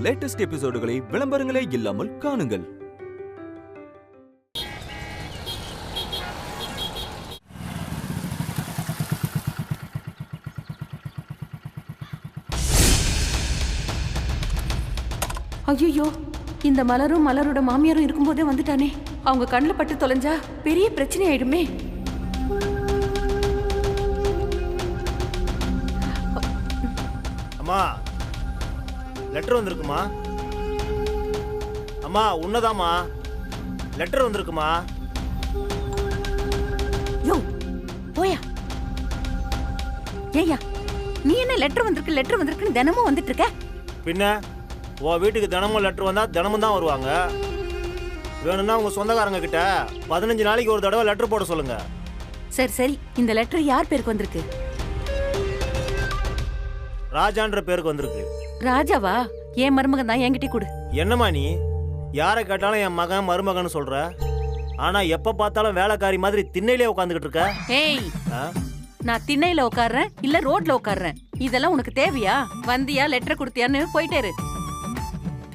Latest எபிசோடுகளை விளம்பரங்களே இல்லாமல் காணுங்கள். ஐயோ, இந்த மலரும் மலரோட மாமியாரும் இருக்கும்போதே வந்துட்டானே. அவங்க கண்ணில் பட்டு தொலைஞ்சா பெரிய பிரச்சனை ஆயிடுமே. அம்மா, லெட்டர் வந்திருக்குமா? அம்மா, உன்னதாமா லெட்டர் வந்திருக்குமா? யோ போயா. ஏய்யா, நீ என்ன லெட்டர் வந்திருக்குன்னு தினமும் வந்துட்டு இருக்க? பின்ன உன் வீட்டுக்கு தினமும் லெட்டர் வந்தா தினமும் தான் வருவாங்க. வேணும்னா உங்க சொந்தக்காரங்க கிட்ட 15 நாளைக்கு ஒரு தடவை லெட்டர் போட சொல்லுங்க. சரி, இந்த லெட்டர் யார் பேருக்கு வந்திருக்கு? ராஜான்ற பேருக்கு வந்திருக்கு. ராஜாவா? என் மருமகன் தான், என்கிட்ட கொடு. என்னம்மா நீ யாரை கேட்டாலும் என் மகன் மருமகன் சொல்ற, ஆனா எப்ப பார்த்தாலும் வேலைக்காரி மாதிரி திண்ணையிலே உட்காந்துக்கிட்டு இருக்க. ஏய், நான் திண்ணையில உட்கார்றேன் இல்ல ரோட்ல உட்கார்றேன், இதெல்லாம் உனக்கு தேவையா? வந்தியா லெட்டர் கொடுத்தியான்னு போயிட்டே இரு.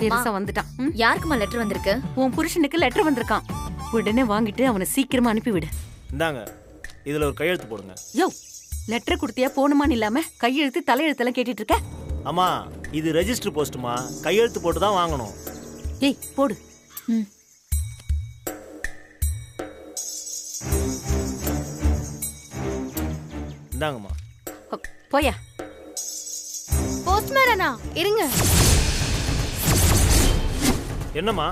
பெருசா வந்துட்டான். யாருக்குமா லெட்டர் வந்திருக்கு? உன் புருஷனுக்கு லெட்டர் வந்திருக்கான். உடனே வாங்கிட்டு அவனை சீக்கிரமா அனுப்பிவிடு. இந்தாங்க, இதுல ஒரு கையெழுத்து போடுங்க. யோ, லெட்டர் கொடுத்தியா போனுமான்னு இல்லாம கையெழுத்து தலையெழுத்தெல்லாம் கேட்டுட்டு இருக்க? அம்மா, இது ரெஜிஸ்டர் போஸ்ட்மா, கையெழுத்து போட்டு தான் வாங்கணும். ஏய், போடு. இந்தாங்கம்மா. போயா. போஸ்ட்மேனா இருங்க. என்னம்மா?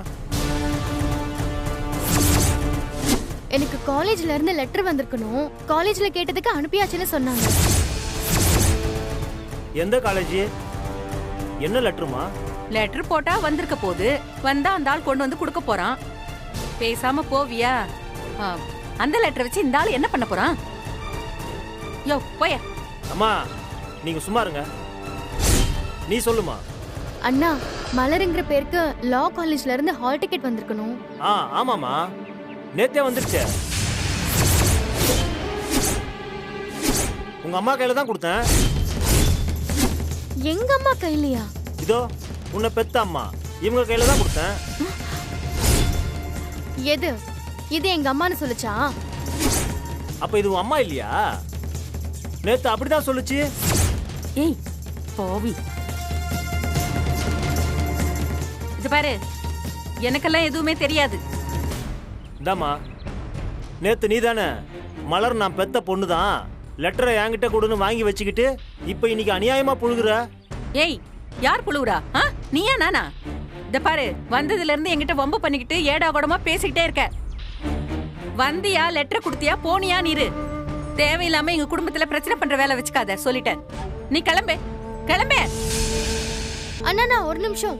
எனக்கு காலேஜ்ல இருந்து லெட்டர் வந்திருக்கணும். காலேஜ்ல கேட்டதுக்கு அனுப்பியாச்சுன்னு சொன்னாங்க. எந்த காலேஜ்? என்ன லெட்டருமா? லெட்டர் போட்டா வந்திருக்க போது, வந்தா அந்த ஆள் கொண்டு வந்து கொடுக்க போறான். பேசாம போவியா? அந்த லெட்டர் வச்சு இந்த ஆள் என்ன பண்ண போறான்? யோ போய. அம்மா, நீங்க சும்மா இருங்க. நீ சொல்லுமா. அண்ணா, மலருங்கிற பேருக்கு லா காலேஜ்ல இருந்து ஹால் டிக்கெட் வந்திருக்கணும். ஆமாமா, நேத்தே வந்துருச்சு. உங்க அம்மா கையில தான் கொடுத்தேன். எங்க அம்மா கையிலயா? இதோ உன்னை பெத்த அம்மா, இவங்க கையில தான் கொடுத்தேன். எது? இது எங்க அம்மான்னு சொல்லுச்சா? அப்ப இது உன் அம்மா இல்லையா? நேத்து அப்படிதான் சொல்லுச்சு. ஏய் போவி. இது பாரு, எனக்கெல்லாம் எதுவுமே தெரியாது. இந்தாமா, நேத்து நீ தானே மலர் நான் பெத்த பொண்ணு தான், லெட்டரை என்கிட்ட கொடுன்னு வாங்கி வச்சுக்கிட்டு இப்ப இன்னைக்கு அநியாயமா புழுகுற. ஏய், யார் புழுவுறா? நீயா நானா? இந்த பாரு, வந்ததுல இருந்து என்கிட்ட வம்பு பண்ணிக்கிட்டு ஏடா கூடமா பேசிக்கிட்டே இருக்க. வந்தியா லெட்டர் கொடுத்தியா போனியா நீரு? தேவையில்லாம எங்க குடும்பத்துல பிரச்சனை பண்ற வேலை வச்சுக்காத, சொல்லிட்டேன். நீ கிளம்பு. அண்ணா, ஒரு நிமிஷம்.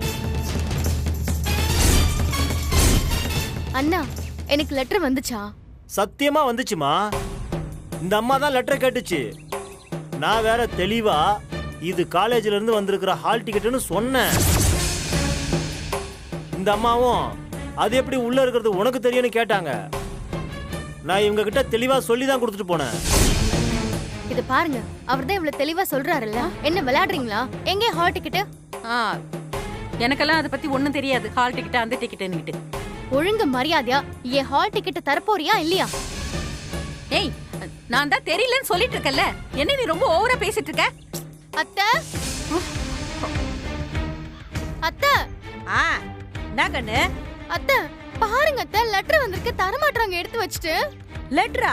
அண்ணா, எனக்கு லெட்டர் வந்துச்சா? சத்தியமா வந்துச்சுமா. இந்த அம்மா தான் லெட்டர் கேட்டுச்சு. நான் வேற தெளிவா இது காலேஜ்ல இருந்து வந்திருக்கிற ஹால் டிக்கெட்னு சொன்னேன். இந்த அம்மாவும் அது எப்படி உள்ள இருக்கிறது உனக்கு தெரியும்னு கேட்டாங்க. நான் இவங்க கிட்ட தெளிவா சொல்லி தான் கொடுத்துட்டு போனேன். இது பாருங்க, அவர்தான் இவ்வளவு தெளிவா சொல்றாருல்ல, என்ன விளையாடுறீங்களா? எங்க ஹால் டிக்கெட்? எனக்கெல்லாம் அதை பத்தி ஒண்ணும் தெரியாது. ஹால் டிக்கெட் அந்த டிக்கெட் ஒழுங்கு மரியாதையா என் ஹால் டிக்கெட் தரப்போறியா இல்லையா? ஏய், நான் தான் தெரியலன்னு சொல்லிட்டு இருக்கல, என்ன நீ ரொம்ப ஓவரா பேசிட்டு இருக்க? அத்தை, அத்தை. என்ன கண்ணு? அத்தை பாருங்க அத்தை, லெட்டர் வந்திருக்கு, தர மாட்டறாங்க எடுத்து வச்சிட்டு. லெட்டரா?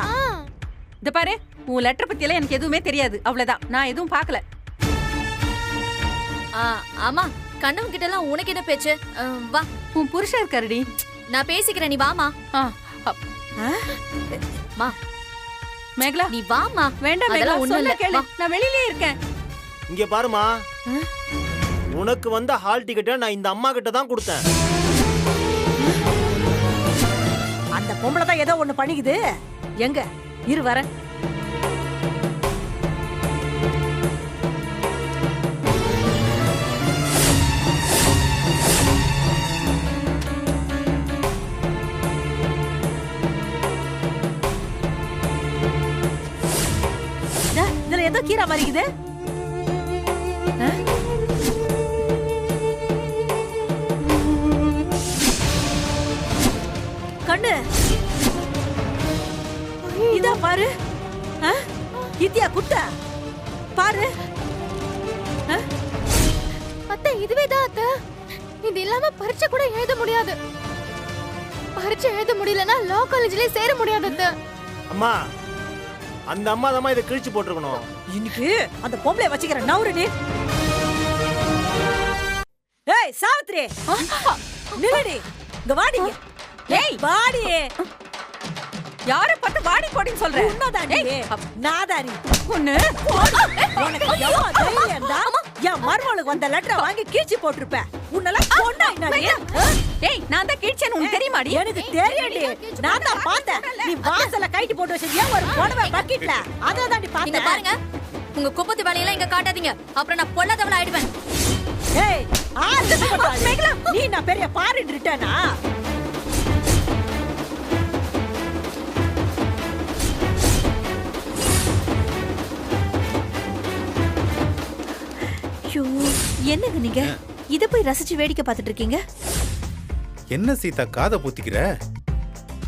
இந்த பாரு, உன் லெட்டர் பத்தி எல்லாம் எனக்கு எதுவுமே தெரியாது, அவ்வளவுதான். நான் எதுவும் பார்க்கல. ஆமா, கண்ணம் கிட்ட எல்லாம் உனக்கு என்ன பேச்சு? வா, உன் புருஷன் இருக்காருடி. நான் பேசிக்கிறேன், நீ வாமா. மா மேகலா, நீ வாமா. வேண்டாம் மேகலா, ஒண்ணு இல்ல, கேளு. நான் வெளியிலே இருக்கேன். இங்க பாருமா, உனக்கு வந்த ஹால் டிக்கெட்டை நான் இந்த அம்மா கிட்ட தான் கொடுத்தேன். அந்த பொம்பளை தான் ஏதோ ஒண்ணு பண்ணிக்குது. எங்க இரு வரேன். இதுல ஏதோ கீரை மறிக்குது. இதுவே தான் அத்தை. இது இல்லாம பரீட்சை கூட எழுத முடியாது. பரீட்சை எழுத முடியலன்னா லா காலேஜ்லயே சேர முடியாது அத்தை. அம்மா அந்த அம்மா தான் இதை கிழிச்சு போட்டிருக்கணும். இன்னைக்கு அந்த பொம்பளை வச்சுக்கிற நவுறு நீ. ஏய் சாவித்ரி, நில்லடி, இங்க வாடி. ஏய் வாடி. யார பார்த்து வாடி போடின்னு சொல்ற? உன்னதாண்டி நாதாரி. ஒண்ணு உனக்கு எவ்வளவு தைரியம் இருந்தா என் மருமகளுக்கு வந்த லெட்டரை வாங்கி கீழ்ச்சி போட்டிருப்ப. உன்னெல்லாம் கொண்டா என்னடி? ஏய் நான் தான் கிழிச்சேன்னு உனக்கு தெரியுமாடி? எனக்கு தெரியும்டி, நான் தான் பார்த்தேன். நீ வாசல்ல கைட்டி போட்டு வச்சிருக்கியா ஒரு புடவை பக்கெட்ல, அதை தாண்டி இங்க பார்த்தேன். பாருங்க, உங்க குப்பத்து வேலையெல்லாம் இங்க காட்டாதீங்க, அப்புறம் நான் பொல்லாதவள ஆயிடுவேன். ஏய் நீ நான் பெரிய பாரிட்டு இருட்டேனா? என்னங்க நீங்க இத போய் ரசிச்சு வேடிக்கை பார்த்துட்டு இருக்கீங்க? என்ன சீதா காதை பூத்திக்கிற?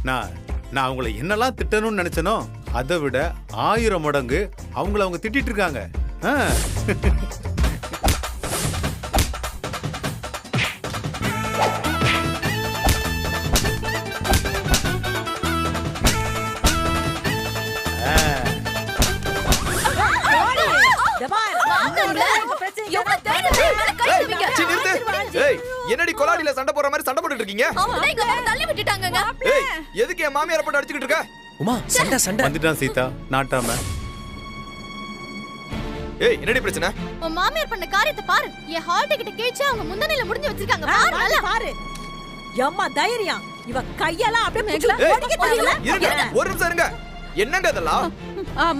நான் அவங்கள என்னெல்லாம் திட்டணும்னு நினைச்சனோ அதை விட 1000 மடங்கு அவங்கள அவங்க திட்டிட்டு இருக்காங்க. என்னடி கொலாடியில சண்டை போற மாதிரி சண்டை போட்டுட்டு இருக்கீங்க? தள்ளி விட்டுட்டாங்கங்க. ஏய் எதுக்கு என் மாமியார போட்டு அடிச்சிட்டு இருக்க? உமா சண்டை சண்டை வந்துட்டான் சீதா நாட்டாம. ஏய் என்னடி பிரச்சனை? உன் மாமியார் பண்ண காரியத்தை பாரு. என் ஹால் டிக்கெட் கிழிச்சு அவங்க முந்தனையில முடிஞ்சு வச்சிருக்காங்க. பாரு நல்லா பாரு. எம்மா தைரியம், இவ கையெல்லாம் அப்படியே மேகலா, ஒடிக்க தேவல. இருங்க ஒரு நிமிஷம் இருங்க. என்னங்க அதெல்லாம்?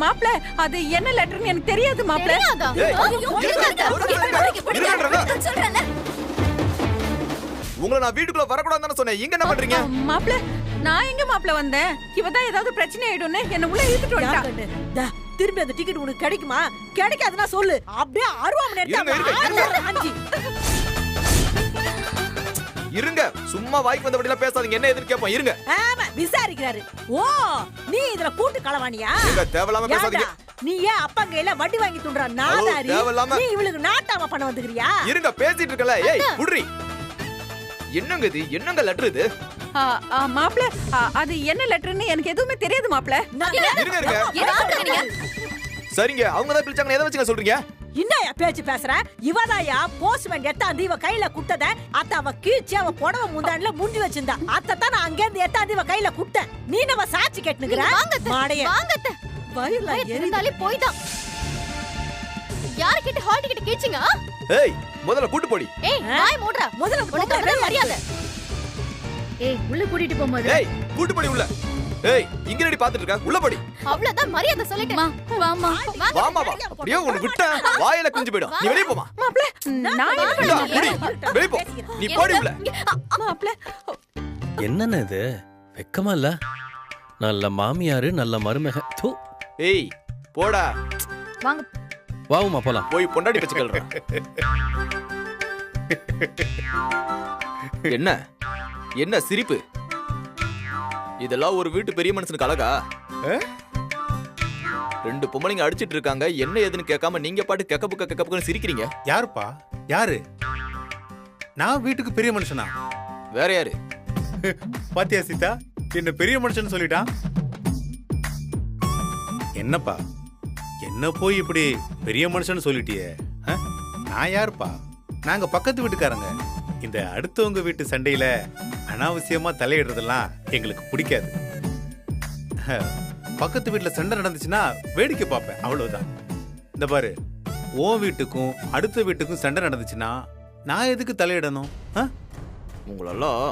மாப்ள அது என்ன லெட்டர்னு எனக்கு தெரியாது மாப்ள. தெரியாதா? ஏய் இருங்க சொல்றேன்ல. உங்களை நான் வீட்டுக்குள்ள வரக்கூடாதுன்னு சொன்னேன். இங்க என்ன பண்றீங்க? மாப்ள நான் எங்க மாப்ள வந்தேன்? இவதான் ஏதாவது பிரச்சனை ஆயிடும்னு என்ன உள்ள இழுத்துட்டு வந்துட்டா. திரும்பி அந்த டிக்கெட் உனக்கு கிடைக்குமா? கிடைக்காதுன்னா சொல்லு, அப்படியே அருவாமனை எடுத்து இருங்க. சும்மா வாய்க்கு வந்தபடிலாம் பேசாதீங்க. என்ன எதுன்னு கேட்போம். இருங்க. ஆமா விசாரிக்கிறாரு. ஓ நீ இதுல கூட்டு களவாணியா? நீங்க தேவலாம பேசாதீங்க. நீ ஏன் அப்பா கையில வட்டி வாங்கி துண்ற நாதாரி? நீ இவளுக்கு நாட்டாம பண்ண வந்துக்கிறியா? இருங்க பேசிட்டு இருக்கல. ஏய் புடுறி. என்னங்க இது? என்னங்க லெட்டர் இது? மாப்ள அது என்ன லெட்டர்னு எனக்கு எதுவுமே தெரியாது மாப்ள. இருங்க இருங்க. சரிங்க அவங்க தான் பிடிச்சாங்க. எதை வச்சுங்க சொல்றீங்க? என்னையா பேச்சு பேசுற? இவதாயா போஸ்ட்மேன் எத்தாந்து இவ கையில குட்டத அத்த அவ கீழ்ச்சி அவ புடவை முந்தான்ல முண்டி வச்சிருந்தா. அத்தான் நான் அங்க இருந்து எத்தாந்து இவ கையில குட்டேன். நீ நம்ம சாட்சி கேட்டுங்கற மாடைய வாங்கத்த. வயிறுல எரிந்தாலே போய்தான். யார கிட்ட ஹால் டிக்கெட் கிழிச்சிங்க? ஏய் முதல்ல கூட்டி போடி. ஏய் வாய் மூடுடா. முதல்ல உனக்கு அவ்வளவு மரியாதை. ஏய் உள்ள கூட்டிட்டு போம்போது. ஏய் கூட்டி போடி உள்ள. ஏய் இங்க ரெடி பாத்துட்டு இருக்க. உள்ள போடி. அவ்வளவுதான் மரியாதை சொல்லிட்டேன். வாமா வாமா வா. அப்படியே உன்னை விட்டா வாயில குஞ்சு போய்டும். நீ வெளிய போமா. மாப்ள நான் என்ன இந்தா, பண்ணேன்? புடி. வெளிய போ. நீ போடி உள்ள. மாப்ள என்னன்னு இது வெக்கமா இல்ல? நல்ல மாமியாரு நல்ல மருமக. தூ ஏய் போடா. வாங்க வாவுமா போலாம். போய் பொண்டாடி பச்சை கல்றா. என்ன என்ன சிரிப்பு? இதெல்லாம் ஒரு வீட்டு பெரிய மனுஷனுக்கு அழகா? 2 பொம்பளைங்க அடிச்சிட்டு இருக்காங்க. என்ன ஏதுன்னு கேட்காம நீங்க பாட்டு கெக்கப்புன்னு சிரிக்கிறீங்க. யாருப்பா? யாரு? நான் வீட்டுக்கு பெரிய மனுஷனா? வேற யாரு? பாத்தியா சீதா என்ன பெரிய மனுஷன் சொல்லிட்டான். என்னப்பா என்ன போய் இப்படி பெரிய மனுஷன் சொல்லிட்டியே? நான் யாருப்பா? நாங்க பக்கத்து வீட்டுக்காரங்க. இந்த அடுத்தவங்க வீட்டு சண்டையில அனாவசியமா தலையிடுறதெல்லாம் எங்களுக்கு பிடிக்காது. பக்கத்து வீட்டுல சண்டை நடந்துச்சுன்னா வேடிக்கை பார்ப்பேன், அவ்வளவுதான். இந்த பாரு, உன் வீட்டுக்கும் அடுத்த வீட்டுக்கும் சண்டை நடந்துச்சுன்னா நான் எதுக்கு தலையிடணும்? உங்களெல்லாம்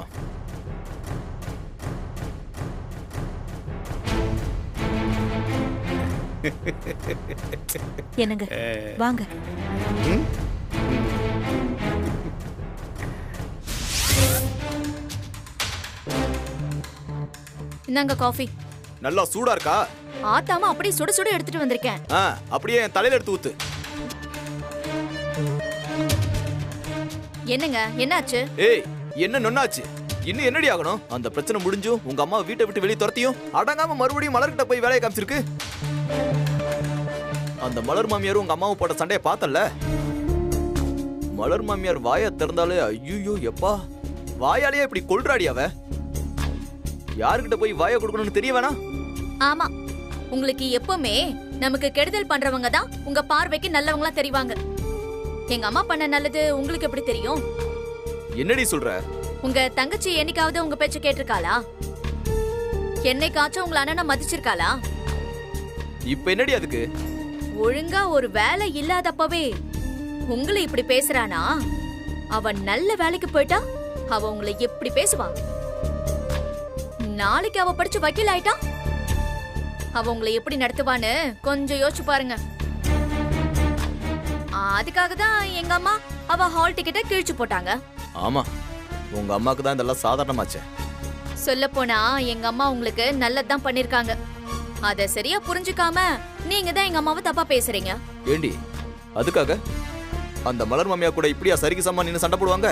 என்னங்க வாங்க. இந்தாங்க காஃபி. நல்லா சூடா இருக்கா? ஆத்தாம அப்படியே சுட சுட எடுத்துட்டு வந்திருக்கேன். அப்படியே என் தலையில எடுத்து ஊத்து. என்னங்க என்னாச்சு? ஏய் என்ன நொன்னாச்சு? இன்னும் என்னடி ஆகணும்? அந்த பிரச்சனை முடிஞ்சும் உங்க அம்மா வீட்டை விட்டு வெளியே துரத்தியும் அடங்காம மறுபடியும் மலர்கிட்ட போய் வேலையை காமிச்சிருக்கு. அந்த மலர் மாமியாரும் உங்க அம்மாவும் போட்ட சண்டையை பார்த்தல. மலர் மாமியார் வாயை திறந்தாலே ஐயோ எப்பா, வாயாலேயே இப்படி கொல்றாடி அவ. யாருக்கிட்ட போய் வாயை கொடுக்கணும்னு தெரிய வேணா? ஆமா, உங்களுக்கு எப்பவுமே நமக்கு கெடுதல் பண்றவங்க தான் உங்க பார்வைக்கு நல்லவங்களா தெரிவாங்க. எங்க அம்மா பண்ண நல்லது உங்களுக்கு எப்படி தெரியும்? என்னடி சொல்ற? உங்க தங்கச்சி என்னைக்காவது உங்க பேச்ச கேட்டிருக்காளா? என்னைக்காச்சும் உங்களை அண்ணனை மதிச்சிருக்காளா? இப்ப என்னடி அதுக்கு? ஒழுங்கா ஒரு வேலை இல்லாதப்பவே உங்களை இப்படி பேசுறானா? அவன் நல்ல வேலைக்கு போயிட்டா அவ உங்களை எப்படி பேசுவா? நாளைக்கு அவ படிச்சு வக்கீல் ஆயிட்டா அவ உங்களை எப்படி நடத்துவான்னு கொஞ்சம் யோசிச்சு பாருங்க. அதுக்காக தான் எங்க அம்மா அவ ஹால் டிக்கெட்டை கிழிச்சு போட்டாங்க. ஆமா, உங்க அம்மாக்கு தான் இதெல்லாம் சாதாரணமாச்சே. சொல்ல போனா எங்க அம்மா உங்களுக்கு நல்லதுதான் பண்ணிருக்காங்க. அத சரியா புரிஞ்சுக்காம நீங்க தான் எங்க அம்மாவை தப்பா பேசுறீங்க. ஏண்டி அதுக்காக அந்த மலர் மாமியா கூட இப்படியா சரிக்கு சமமா நின்னு சண்டை போடுவாங்க?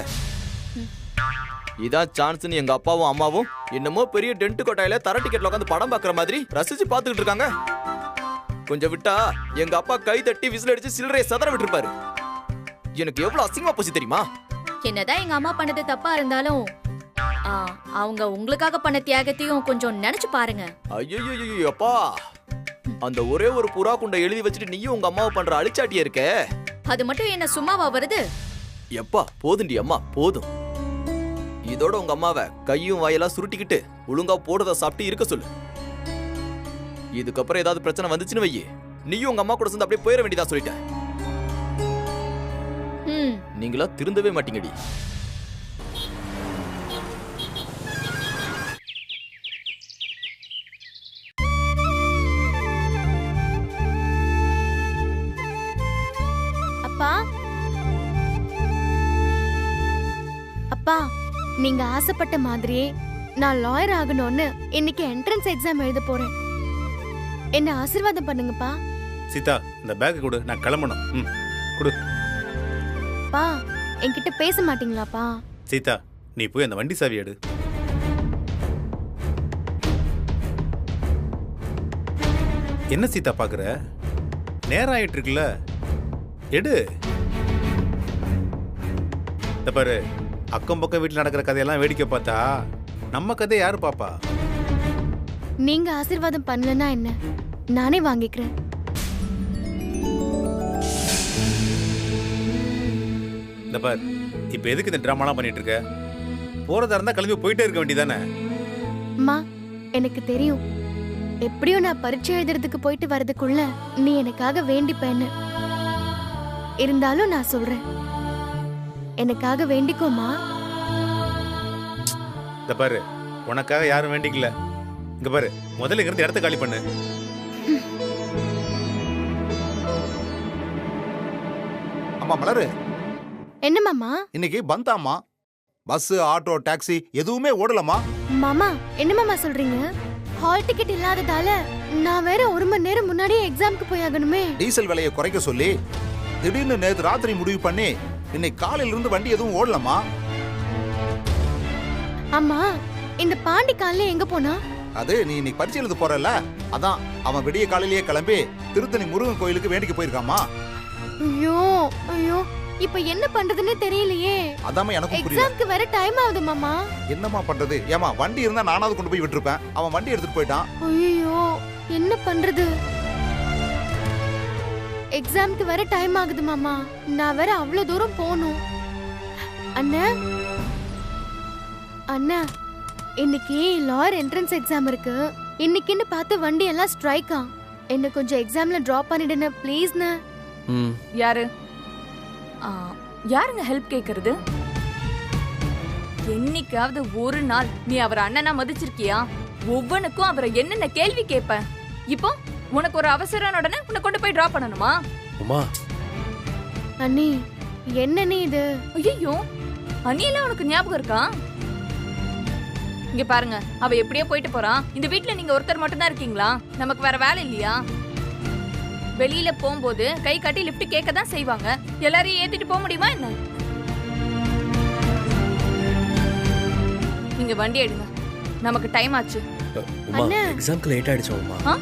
இதான் சான்ஸ்னு எங்க அப்பாவும் அம்மாவும் என்னமோ பெரிய டென்ட் கொட்டாயில தர டிக்கெட்ல உட்காந்து படம் பாக்குற மாதிரி ரசிச்சு பாத்துக்கிட்டு இருக்காங்க. கொஞ்சம் விட்டா எங்க அப்பா கை தட்டி விசில் அடிச்சு சில்லறையை சதற விட்டுருப்பாரு. எனக்கு எவ்வளவு அசிங்கமா போச்சு தெரியுமா? என்னதான் எங்க அம்மா பண்ணது தப்பா இருந்தாலும் அவங்க உங்களுக்காக பண்ண தியாகத்தையும் கொஞ்சம் நினைச்சு பாருங்க. ஐயோ அப்பா, அந்த ஒரே ஒரு புறா குண்டை எழுதி வச்சுட்டு நீயும் உங்க அம்மாவை பண்ற அழிச்சாட்டியா இருக்க. அது மட்டும் என்ன சும்மாவா வருது? எப்பா போதுண்டி அம்மா, போதும். இதோட உங்க அம்மாவை கையும் வாயெல்லாம் சுருட்டிக்கிட்டு ஒழுங்கா போடுறத சாப்பிட்டு இருக்க சொல்லு. இதுக்கப்புறம் ஏதாவது பிரச்சனை வந்துச்சுன்னு வையே, நீயும் உங்க அம்மா கூட சேர்ந்து அப்படியே போயிட வேண்டியதா சொல்லிட்டேன். நீங்களா திருந்தவே மாட்டீங்கடி. அப்பா, அப்பா, நீங்க ஆசைப்பட்ட மாதிரியே நான் லாயர் ஆகணும்னு இன்னைக்கு என்ட்ரன்ஸ் எக்ஸாம் எழுத போறேன். என்ன ஆசீர்வாதம் பண்ணுங்கப்பா. சீதா, இந்த பேக் கொடு, நான் கிளம்பணும். கொடு. பா, என்கிட்ட பேச மாட்டீங்களாப்பா? சீதா, நீ போய் அந்த வண்டி சாவி எடு. என்ன சீதா பாக்குற? நேரம் ஆயிட்டு இருக்குல்ல, எடு. இந்த பாரு, அக்கம் பக்கம் வீட்டில் நடக்கிற கதையெல்லாம் வேடிக்கை பார்த்தா நம்ம கதை யாரு பாப்பா? நீங்க ஆசீர்வாதம் பண்ணலன்னா என்ன, நானே வாங்கிக்கிறேன். இந்த பார், இப்ப எதுக்கு இந்த டிராமாலாம் பண்ணிட்டு இருக்க? போறதா இருந்தா கிளம்பி போயிட்டே இருக்க வேண்டியதானே? அம்மா, எனக்கு தெரியும் எப்படியும் நான் பரீட்சை எழுதுறதுக்கு போயிட்டு வரதுக்குள்ள நீ எனக்காக வேண்டிப்பேன்னு. இருந்தாலும் நான் சொல்றேன், எனக்காக வேண்டிக்கோமா. இந்த பாரு, உனக்காக யாரும் வேண்டிக்கல. இங்க பாரு, முதல்ல இங்கிருந்து இடத்த காலி பண்ணு. அம்மா மலரு, என்ன மாமா? இன்னைக்கு பந்தாம்மா. பஸ், ஆட்டோ, டாக்ஸி எதுவுமே ஓடலமா. மாமா, என்ன மாமா சொல்றீங்க? ஹால் டிக்கெட் இல்லாததால நான் வேற 1 மணி நேரம் முன்னாடியே எக்ஸாம்க்கு போய் ஆகணுமே. டீசல் விலையை குறைக்க சொல்லி திடீர்னு நேத்து ராத்திரி முடிவு பண்ணி இன்னைக்கு காலையில இருந்து வண்டி எதுவும் ஓடலமா. அம்மா, இந்த பாண்டி காலையில எங்க போனா? அது நீ இன்னைக்கு பரீட்சை எழுத போறல, அதான் அவன் விடிய காலையிலேயே கிளம்பி திருத்தணி முருகன் கோயிலுக்கு வேண்டிக்கு போயிருக்காமா. ஐயோ ஐயோ, இப்ப என்ன பண்றதுன்னு தெரியலையே. அதாம எனக்கும் புரியல. எக்ஸாம்க்கு வேற டைம் ஆகுது மாமா. என்னமா பண்றது? ஏமா, வண்டி இருந்தா நானாவது கொண்டு போய் விட்டுருப்பேன். அவன் வண்டி எடுத்துட்டு போயிட்டான். ஐயோ, என்ன பண்றது? எக்ஸாம்க்கு வேற டைம் ஆகுது மாமா. நான் வேற அவ்வளவு தூரம் போகணும். அண்ணா, அண்ணா, இன்னைக்கு லாயர் என்ட்ரன்ஸ் எக்ஸாம் இருக்கு. இன்னைக்குன்னு பார்த்து வண்டி எல்லாம் ஸ்ட்ரைக்கா. என்ன கொஞ்சம் எக்ஸாம்ல டிராப் பண்ணிடுன ப்ளீஸ்ண்ணா. யாரு யாருங்க ஹெல்ப் கேக்குறது? என்னைக்காவது ஒரு நாள் நீ அவர் அண்ணனா மதிச்சிருக்கியா? ஒவ்வொன்னுக்கும் அவரை என்னென்ன கேள்வி கேட்ப. இப்போ உனக்கு ஒரு அவசரம் உடனே உன்னை கொண்டு போய் டிராப் பண்ணணுமா? உமா, அண்ணி, என்ன நீ இது? ஐயோ, அண்ணியெல்லாம் உனக்கு ஞாபகம் இருக்கா? இங்க பாருங்க, அவ எப்படியோ போயிட்டு போறான். இந்த வீட்ல நீங்க ஒருத்தர் மட்டும் தான் இருக்கீங்களா? நமக்கு வேற வேலை இல்லையா? வெளியில போகும்போது கை காட்டி லிஃப்ட் கேட்க தான் செய்வாங்க. எல்லாரையும் ஏத்திட்டு போக முடியுமா என்ன? நீங்க வண்டி எடுங்க, நமக்கு டைம் ஆச்சு. உமா, எக்ஸாம்க்கு லேட் ஆயிடுச்சா? உமா,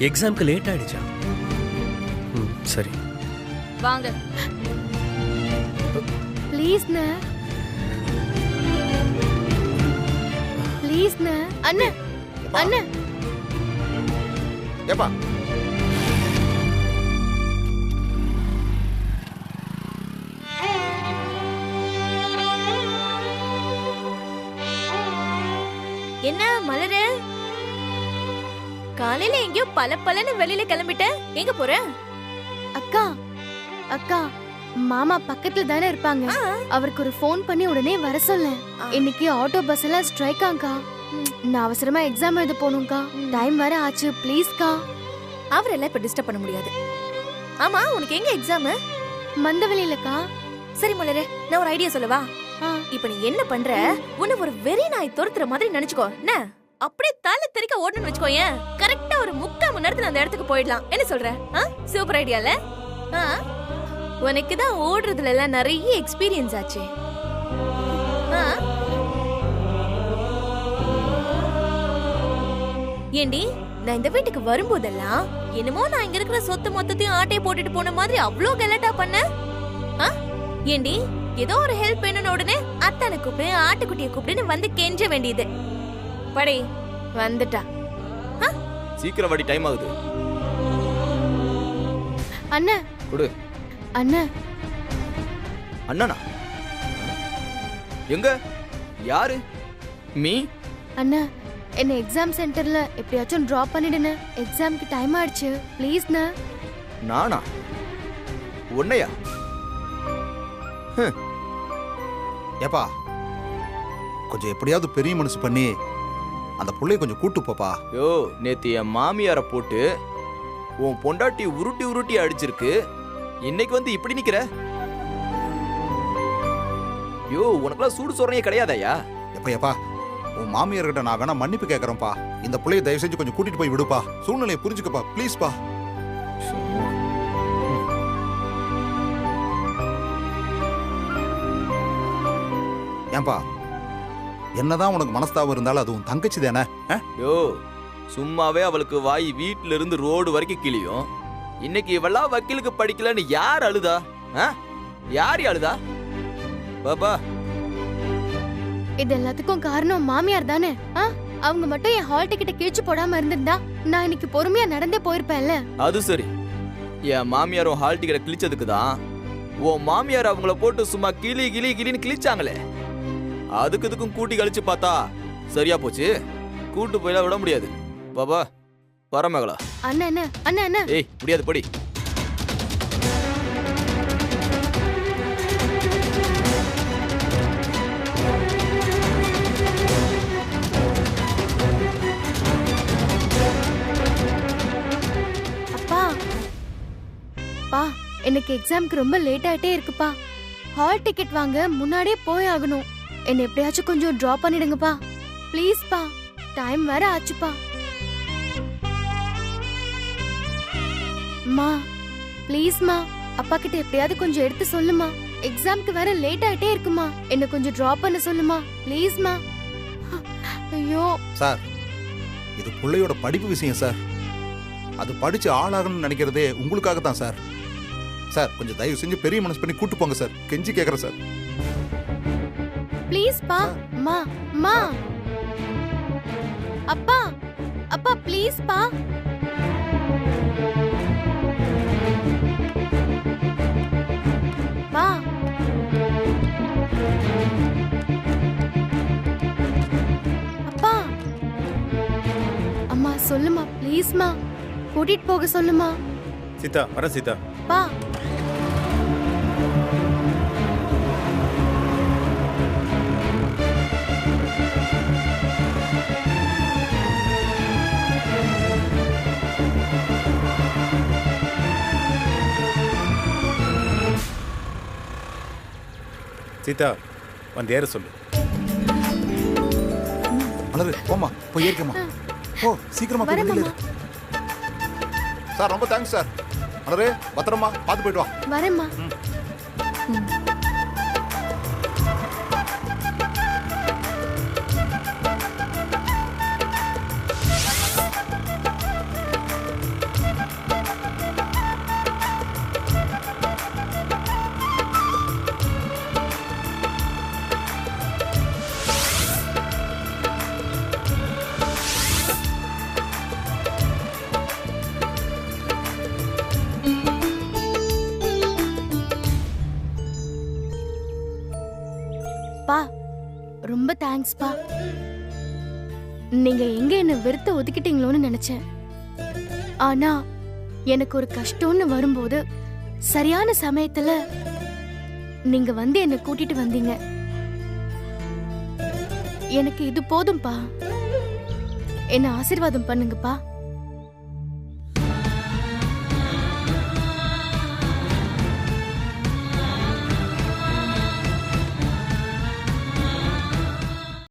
எக்ஸாம்க்கு லேட் ஆயிடுச்சா? சரி, வாங்க. ப்ளீஸ்ண்ணே ப்ளீஸ்ண்ணே அண்ணா அண்ணா ஏப்பா என்ன மலரு காலையில எங்கேயோ பல வெளியில கிளம்பிட்ட, எங்க போற? அக்கா அக்கா மாமா பக்கத்துல தானே இருப்பாங்க, அவருக்கு ஒரு ஃபோன் பண்ணி உடனே வர சொல்ல. இன்னைக்கு ஆட்டோ பஸ் எல்லாம் ஸ்ட்ரைக் ஆங்கா. நான் அவசரமா எக்ஸாம் எழுத போகணும்க்கா, டைம் வேற ஆச்சு. ப்ளீஸ்க்கா. அவரெல்லாம் இப்ப டிஸ்டர்ப் பண்ண முடியாது. ஆமா, உனக்கு எங்க எக்ஸாம்? மந்தவெளியிலக்கா. சரி மலரு, நான் ஒரு ஐடியா சொல்லவா? இப்ப நீ என்ன பண்ற, உன்னை ஒரு வெறி நாய் துரத்துற மாதிரி நினைச்சுக்கோ. என்ன அப்படியே தலை தெறிக்க ஓடணும்னு வச்சுக்கோயேன், கரெக்டா ஒரு 3/4 மணி நேரத்துல அந்த இடத்துக்கு போயிடலாம். என்ன சொல்ற? சூப்பர் ஐடியால. உனக்கு தான் ஓடுறதுல எல்லாம் நிறைய எக்ஸ்பீரியன்ஸ் ஆச்சு. ஏண்டி, நான் இந்த வீட்டுக்கு வரும்போதெல்லாம் என்னமோ நான் இங்க இருக்கிற சொத்து மொத்தத்தையும் ஆட்டையை போட்டுட்டு போன மாதிரி அவ்வளோ கலட்டா பண்ண. ஏண்டி, ஏதோ ஒரு ஹெல்ப் வேணும்னு உடனே அத்தானை கூப்பிடு, ஆட்டுக்குட்டியை கூப்பிடுன்னு வந்து கெஞ்ச வேண்டியது. படை வந்துட்டா. சீக்கிரம் வாடி, டைம் ஆகுது. அண்ணா கொடு. அண்ணா. அண்ணனா? எங்க? யாரு? மீ? அண்ணா, என்ன எக்ஸாம் சென்டர்ல எப்படியாச்சும் டிராப் பண்ணிடுன. எக்ஸாம்க்கு டைம் ஆயிடுச்சு. ப்ளீஸ்ண்ணா. நானா? உன்னையா? ஏப்பா கொஞ்சம் எப்படியாவது பெரிய மனசு பண்ணி அந்த புள்ளைய கொஞ்சம் கூட்டு போப்பா. யோ, நேத்து என் மாமியார போட்டு உன் பொண்டாட்டி உருட்டி அடிச்சிருக்கு, இன்னைக்கு வந்து இப்படி நிக்கிற? யோ, உனக்குலாம் சூடு சொல்றே கிடையாதாயா? எப்பா உன் மாமியார்கிட்ட நான் வேணா மன்னிப்பு கேட்கறேன்ப்பா. இந்த புள்ளைய தயவு செஞ்சு கொஞ்சம் கூட்டிட்டு போய் விடுப்பா. சூழ்நிலையை புரிஞ்சுக்கப்பா, ப்ளீஸ்ப்பா. ஏன்பா, என்னதான் உனக்கு மனஸ்தாபம் இருந்தாலும் அது உன் தங்கச்சி தானே? யோ, சும்மாவே அவளுக்கு வாய் வீட்டுல இருந்து ரோடு வரைக்கும் கிளியும். இன்னைக்கு இவெல்லாம் வக்கீலுக்கு படிக்கலன்னு யார் அழுதா? யார் அழுதா? பாப்பா, இது எல்லாத்துக்கும் காரணம் மாமியார் தானே? அவங்க மட்டும் என் ஹால் டிக்கெட்டை கிழிச்சு போடாம இருந்திருந்தா நான் இன்னைக்கு பொறுமையா நடந்தே போயிருப்பேன்ல. அது சரி, என் மாமியாரும் ஹால் டிக்கெட்டை கிழிச்சதுக்கு தான் உன் மாமியார் அவங்கள போட்டு சும்மா கிளின்னு கிழிச்சாங்களே. அதுக்கு இதுக்கும் கூட்டி கழிச்சு பார்த்தா சரியா போச்சு. கூட்டு போயெல்லாம் விட முடியாது. பாபா, வர மகளா. அண்ணா அண்ணா அண்ணா அண்ணா. ஏய், முடியாது, படி. அப்பா பா, எனக்கு எக்ஸாம்க்கு ரொம்ப லேட் ஆயிட்டே இருக்குப்பா. ஹால் டிக்கெட் வாங்க முன்னாடியே போய் ஆகணும். என்ன எப்படியாச்சும் கொஞ்சம் டிராப் பண்ணிடுங்கப்பா, ப்ளீஸ்ப்பா. டைம் வேற ஆச்சுப்பா. மா ப்ளீஸ்மா, அப்பா கிட்ட எப்படியாவது கொஞ்சம் எடுத்து சொல்லுமா. எக்ஸாம்க்கு வேற லேட் ஆயிட்டே இருக்குமா, என்ன கொஞ்சம் டிராப் பண்ண சொல்லுமா ப்ளீஸ்மா. ஐயோ சார், இது புள்ளையோட படிப்பு விஷயம் சார். அது படிச்சு ஆளாகணும்னு நினைக்கிறதே உங்களுக்காக தான் சார். சார், கொஞ்சம் தயவு செஞ்சு பெரிய மனசு பண்ணி கூட்டு போங்க சார். கெஞ்சி கேக்குறேன் சார். ப்ளீஸ் பா. மா மா அப்பா அப்பா ப்ளீஸ் பா. பா அப்பா. அம்மா சொல்லுமா ப்ளீஸ்மா, கூட்டிட்டு போக சொல்லுமா. சீதா, வர சீதா. பா சீதா, வந்து ஏற சொல்லு. மலரு, போமா, போய் ஏறிக்கமா. ஓ, சீக்கிரமா போய் வெளியில. சார், ரொம்ப தேங்க்ஸ் சார். மலரு, பத்திரமா பார்த்து போயிட்டு வா. வரேம்மா. பா ரொம்ப தேங்க்ஸ்பா. நீங்க எங்க என்ன வெறுத்து ஒதுக்கிட்டீங்களோன்னு நினைச்சேன். ஆனா எனக்கு ஒரு கஷ்டம்னு வரும்போது சரியான சமயத்துல நீங்க வந்து என்ன கூட்டிட்டு வந்தீங்க. எனக்கு இது போதும்பா. என்ன ஆசீர்வாதம் பண்ணுங்கப்பா.